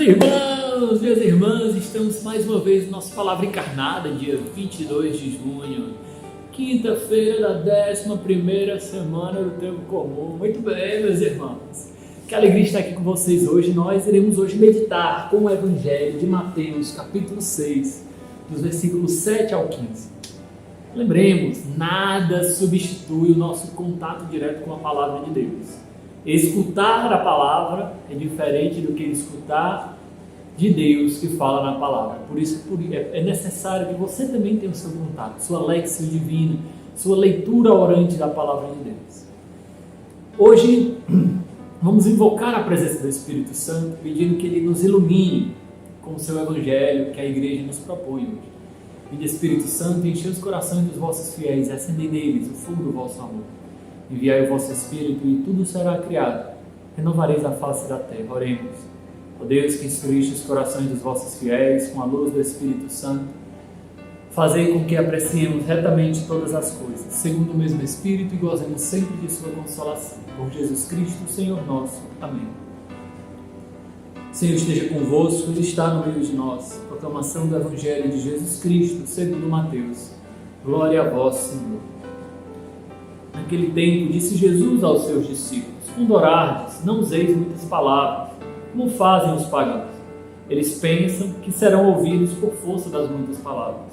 irmãos, minhas irmãs, estamos mais uma vez no nosso Palavra Encarnada, dia 22 de junho, quinta-feira da 11ª semana do Tempo Comum. Muito bem, meus irmãos, que alegria estar aqui com vocês hoje. Nós iremos hoje meditar com o Evangelho de Mateus, capítulo 6, dos versículos 7 ao 15. Lembremos, nada substitui o nosso contato direto com a Palavra de Deus. Escutar a palavra é diferente do que escutar de Deus que fala na palavra. Por isso é necessário que você também tenha o seu contato, sua lexio divina, sua leitura orante da palavra de Deus. Hoje vamos invocar a presença do Espírito Santo, pedindo que Ele nos ilumine com o seu Evangelho que a igreja nos propõe hoje. Vinde, Espírito Santo, enche os corações dos vossos fiéis e acendei neles o fogo do vosso amor. Enviai o vosso Espírito e tudo será criado. Renovareis a face da terra. Oremos. Ó Deus, que instruíste os corações dos vossos fiéis com a luz do Espírito Santo, fazei com que apreciemos retamente todas as coisas, segundo o mesmo Espírito, e gozemos sempre de sua consolação. Por Jesus Cristo, Senhor nosso. Amém. O Senhor esteja convosco, Ele está no meio de nós. Proclamação do Evangelho de Jesus Cristo, segundo Mateus. Glória a vós, Senhor. Naquele tempo, disse Jesus aos seus discípulos: quando orardes, não useis muitas palavras, como fazem os pagãos. Eles pensam que serão ouvidos por força das muitas palavras.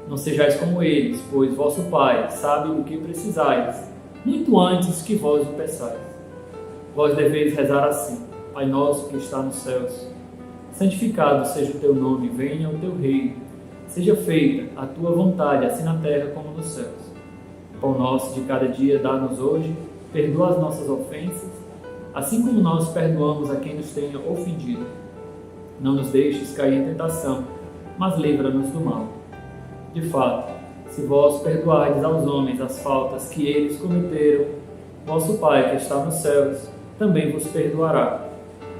Não sejais como eles, pois vosso Pai sabe do que precisais, muito antes que vós o peçais. Vós deveis rezar assim: Pai nosso que está nos céus, santificado seja o teu nome, venha o teu reino, seja feita a tua vontade, assim na terra como nos céus. O pão nosso de cada dia dá-nos hoje, perdoa as nossas ofensas, assim como nós perdoamos a quem nos tenha ofendido. Não nos deixes cair em tentação, mas livra-nos do mal. De fato, se vós perdoardes aos homens as faltas que eles cometeram, vosso Pai que está nos céus também vos perdoará.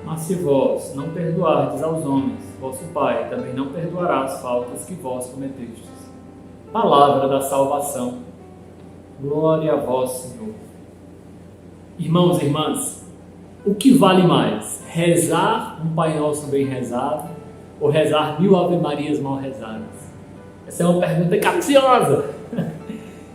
Mas se vós não perdoardes aos homens, vosso Pai também não perdoará as faltas que vós cometestes. Palavra da salvação. Glória a vós, Senhor. Irmãos e irmãs, o que vale mais? Rezar um Pai Nosso bem rezado ou rezar 1000 Ave Marias mal rezadas? Essa é uma pergunta capciosa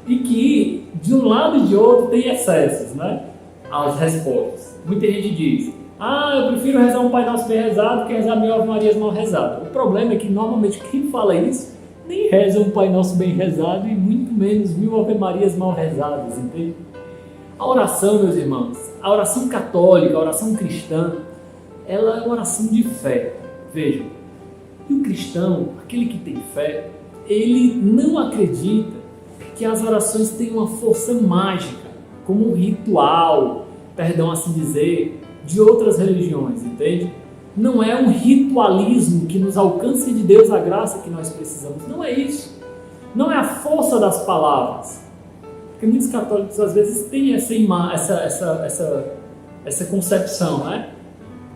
e que, de um lado e de outro, tem excessos, né? As respostas. Muita gente diz: eu prefiro rezar um Pai Nosso bem rezado que rezar 1000 Ave Marias mal rezadas. O problema é que, normalmente, quem fala isso nem reza um Pai Nosso bem rezado e muito menos 1000 Ave Marias mal rezadas, entende? A oração, meus irmãos, a oração católica, a oração cristã, ela é uma oração de fé. Vejam, e o cristão, aquele que tem fé, ele não acredita que as orações têm uma força mágica, como um ritual, perdão assim dizer, de outras religiões, entende? Não é um ritualismo que nos alcance de Deus a graça que nós precisamos. Não é isso. Não é a força das palavras. Porque muitos católicos às vezes têm essa concepção, né?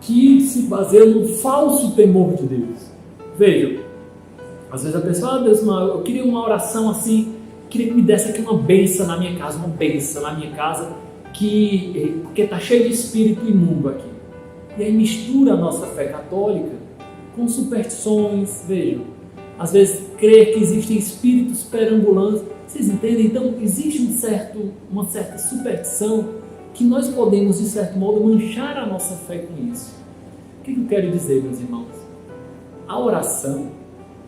Que se baseia no falso temor de Deus. Vejam, às vezes a pessoa: Deus, eu queria uma oração assim, queria que me desse aqui uma bênção na minha casa, porque está cheio de espírito imundo aqui. E aí mistura a nossa fé católica com superstições. Vejam, às vezes crer que existem espíritos perambulantes. Vocês entendem? Então existe uma certa superstição que nós podemos, de certo modo, manchar a nossa fé com isso. O que eu quero dizer, meus irmãos? A oração,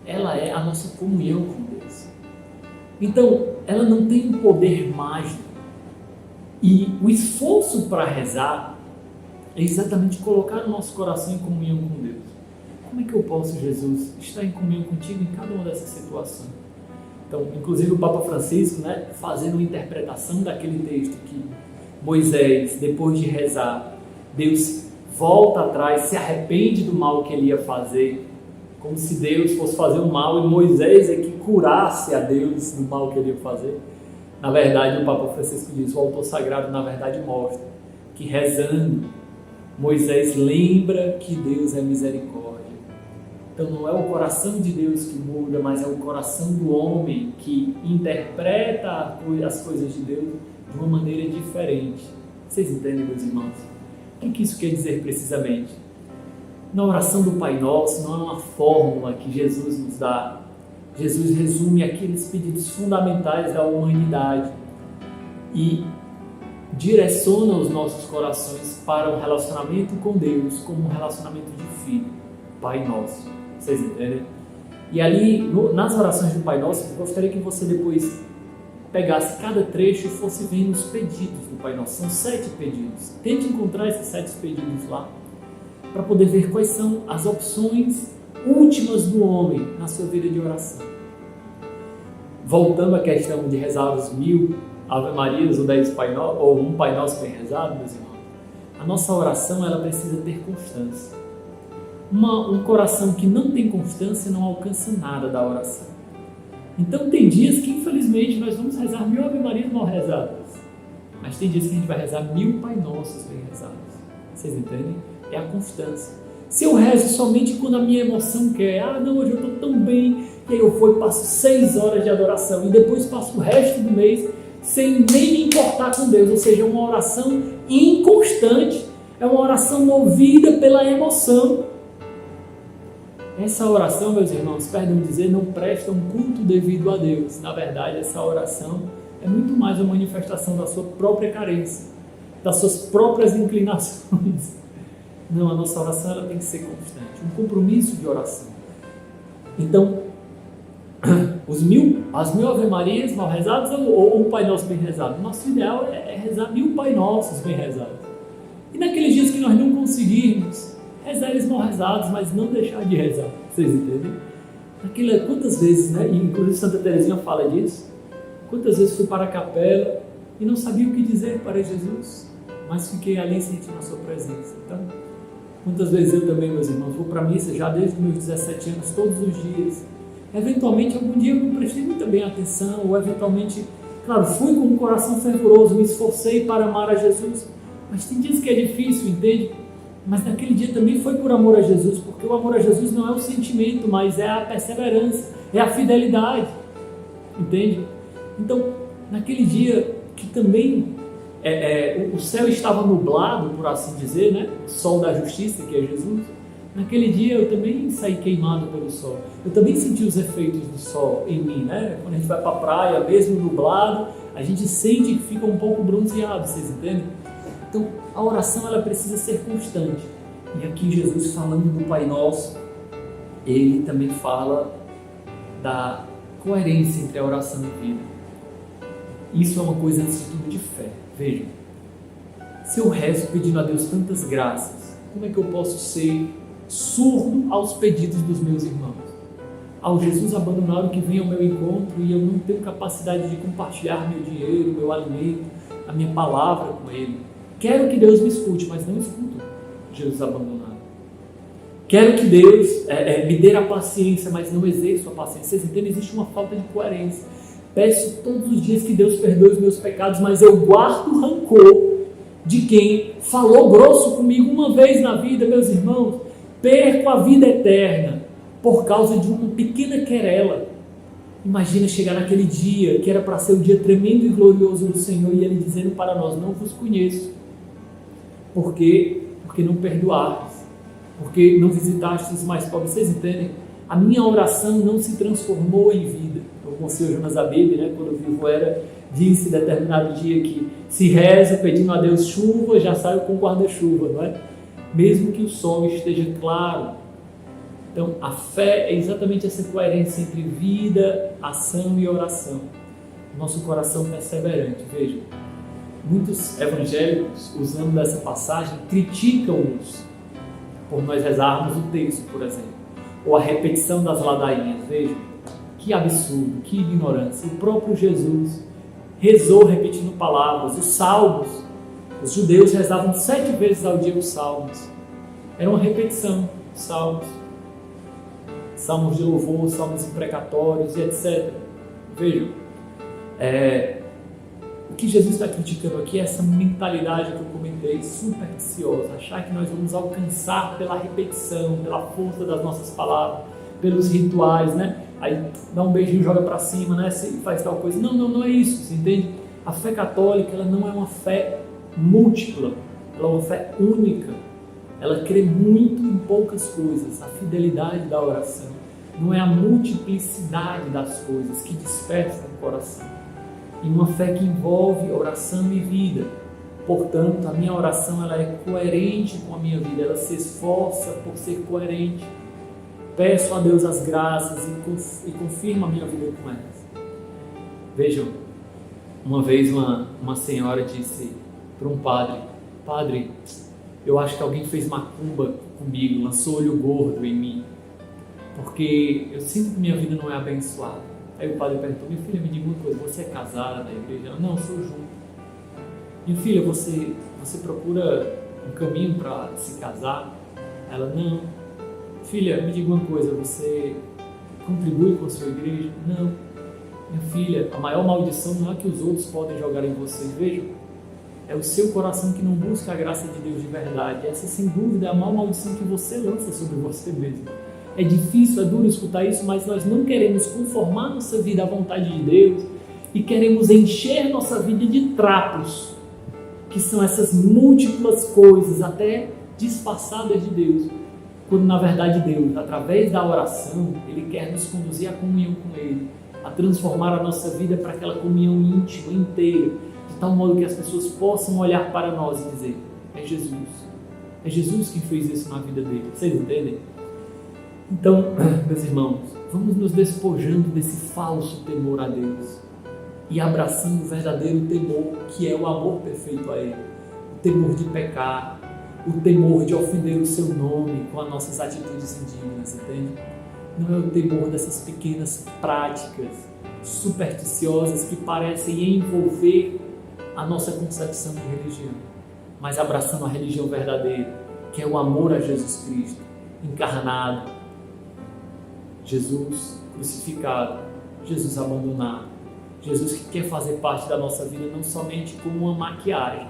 ela é a nossa comunhão com Deus. Então, ela não tem um poder mágico. E o esforço para rezar é exatamente colocar o nosso coração em comunhão com Deus. Como é que eu posso, Jesus, estar em comunhão contigo em cada uma dessas situações? Então, inclusive o Papa Francisco, né, fazendo uma interpretação daquele texto que Moisés, depois de rezar, Deus volta atrás, se arrepende do mal que ele ia fazer, como se Deus fosse fazer o mal e Moisés é que curasse a Deus do mal que ele ia fazer. Na verdade, o Papa Francisco diz, o autor sagrado na verdade mostra que rezando, Moisés lembra que Deus é misericórdia. Então não é o coração de Deus que muda, mas é o coração do homem que interpreta as coisas de Deus de uma maneira diferente. Vocês entendem, meus irmãos? O que isso quer dizer precisamente? Na oração do Pai Nosso não é uma fórmula que Jesus nos dá. Jesus resume aqueles pedidos fundamentais da humanidade e direciona os nossos corações para um relacionamento com Deus, como um relacionamento de filho, Pai Nosso. Vocês entendem? E ali, nas orações do Pai Nosso, eu gostaria que você depois pegasse cada trecho e fosse vendo os pedidos do Pai Nosso. São 7 pedidos. Tente encontrar esses 7 pedidos lá, para poder ver quais são as opções últimas do homem na sua vida de oração. Voltando à questão de rezar os 1000 Ave Marias ou 10 Pai Nosso, ou um Pai Nosso bem rezado, meus irmãos, a nossa oração ela precisa ter constância. Um coração que não tem constância não alcança nada da oração. Então tem dias que infelizmente nós vamos rezar 1000 Ave Marias mal rezadas, mas tem dias que a gente vai rezar 1000 Pai Nossos bem rezados. Vocês entendem? É a constância. Se eu rezo somente quando a minha emoção quer, não, hoje eu estou tão bem, e aí eu vou e passo 6 horas de adoração e depois passo o resto do mês sem nem me importar com Deus, ou seja, é uma oração inconstante, é uma oração movida pela emoção. Essa oração, meus irmãos, perdão dizer, não presta um culto devido a Deus. Na verdade, essa oração é muito mais uma manifestação da sua própria carência, das suas próprias inclinações. Não, a nossa oração ela tem que ser constante, um compromisso de oração. Então, as 1000 Ave Marias mal rezadas ou um Pai Nosso bem rezado? Nosso ideal é rezar 1000 Pai Nossos bem rezados. E naqueles dias que nós não conseguirmos, rezar eles mal rezados, mas não deixar de rezar. Vocês entendem? Quantas vezes, né? E inclusive Santa Teresinha fala disso. Quantas vezes fui para a capela e não sabia o que dizer para Jesus, mas fiquei ali sentindo a sua presença. Então, quantas vezes eu também, meus irmãos, vou para a missa já desde meus 17 anos, todos os dias. Eventualmente, algum dia eu não prestei muito bem atenção, ou eventualmente, claro, fui com um coração fervoroso, me esforcei para amar a Jesus, mas tem dias que é difícil, entende? Mas naquele dia também foi por amor a Jesus, porque o amor a Jesus não é o sentimento, mas é a perseverança, é a fidelidade, entende? Então, naquele dia que também o céu estava nublado, por assim dizer, né? O sol da justiça, que é Jesus, naquele dia eu também saí queimado pelo sol, eu também senti os efeitos do sol em mim, né? Quando a gente vai para a praia, mesmo nublado, a gente sente que fica um pouco bronzeado, vocês entendem? Então, a oração ela precisa ser constante. E aqui Jesus falando do Pai Nosso, ele também fala da coerência entre a oração e a vida. Isso é uma coisa, antes de tudo, de fé. Vejam, se eu rezo pedindo a Deus tantas graças, como é que eu posso ser surdo aos pedidos dos meus irmãos? Ao Jesus abandonado que vem ao meu encontro e eu não tenho capacidade de compartilhar meu dinheiro, meu alimento, a minha palavra com ele. Quero que Deus me escute, mas não escuto Jesus abandonado. Quero que Deus me dê a paciência, mas não exerço a paciência. Vocês entendem? Existe uma falta de coerência. Peço todos os dias que Deus perdoe os meus pecados, mas eu guardo rancor de quem falou grosso comigo uma vez na vida, meus irmãos. Perco a vida eterna por causa de uma pequena querela. Imagina chegar naquele dia que era para ser o dia tremendo e glorioso do Senhor e Ele dizendo para nós, não vos conheço. Por quê? Porque não perdoastes, porque não visitastes os mais pobres. Vocês entendem? A minha oração não se transformou em vida. Como o Senhor Jonas Abebe, né, quando vivo era, disse determinado dia que se reza pedindo a Deus chuva, já saio com guarda-chuva, não é? Mesmo que o sol esteja claro. Então, a fé é exatamente essa coerência entre vida, ação e oração. Nosso coração perseverante, vejam. Muitos evangélicos, usando dessa passagem, criticam-nos por nós rezarmos o texto, por exemplo, ou a repetição das ladainhas. Vejam, que absurdo, que ignorância. O próprio Jesus rezou repetindo palavras. Os salmos, os judeus rezavam 7 vezes ao dia os salmos. Era uma repetição, salmos. Salmos de louvor, salmos imprecatórios e etc. Vejam, o que Jesus está criticando aqui é essa mentalidade que eu comentei, supersticiosa, achar que nós vamos alcançar pela repetição, pela força das nossas palavras, pelos rituais, né? Aí dá um beijinho, joga para cima, né? Se faz tal coisa. Não é isso, você entende? A fé católica ela não é uma fé múltipla, ela é uma fé única. ela crê muito em poucas coisas. A fidelidade da oração não é a multiplicidade das coisas que despertam o coração. E uma fé que envolve oração e vida. Portanto, a minha oração ela é coerente com a minha vida, ela se esforça por ser coerente. Peço a Deus as graças e confirmo a minha vida com elas. Vejam, uma vez uma senhora disse para um padre: Padre, eu acho que alguém fez macumba comigo, lançou olho gordo em mim, porque eu sinto que minha vida não é abençoada. Aí o padre perguntou: minha filha, me diga uma coisa, você é casada na igreja? Ela: não, eu sou junto. Minha filha, você procura um caminho para se casar? Ela: não. Filha, me diga uma coisa, você contribui com a sua igreja? Não. Minha filha, a maior maldição não é que os outros podem jogar em você. Vejam, é o seu coração que não busca a graça de Deus de verdade. Essa, sem dúvida, é a maior maldição que você lança sobre você mesmo. É difícil, é duro escutar isso, mas nós não queremos conformar nossa vida à vontade de Deus e queremos encher nossa vida de trapos, que são essas múltiplas coisas, até disfarçadas de Deus, quando na verdade Deus, através da oração, Ele quer nos conduzir à comunhão com Ele, a transformar a nossa vida para aquela comunhão íntima, inteira, de tal modo que as pessoas possam olhar para nós e dizer: é Jesus quem fez isso na vida dele. Vocês entendem? Então, meus irmãos, vamos nos despojando desse falso temor a Deus e abraçando o verdadeiro temor, que é o amor perfeito a Ele, o temor de pecar, o temor de ofender o seu nome com as nossas atitudes indignas, entende? Não é o temor dessas pequenas práticas supersticiosas que parecem envolver a nossa concepção de religião, mas abraçando a religião verdadeira, que é o amor a Jesus Cristo, encarnado, Jesus crucificado, Jesus abandonado, Jesus que quer fazer parte da nossa vida não somente como uma maquiagem,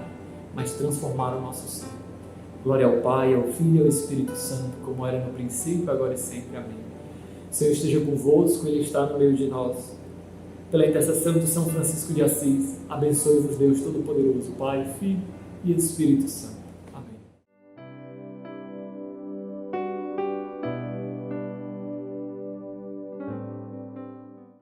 mas transformar o nosso ser. Glória ao Pai, ao Filho e ao Espírito Santo, como era no princípio, agora e sempre. Amém. O Senhor esteja convosco, Ele está no meio de nós. Pela intercessão de São Francisco de Assis, abençoe-vos Deus Todo-Poderoso, Pai, Filho e Espírito Santo.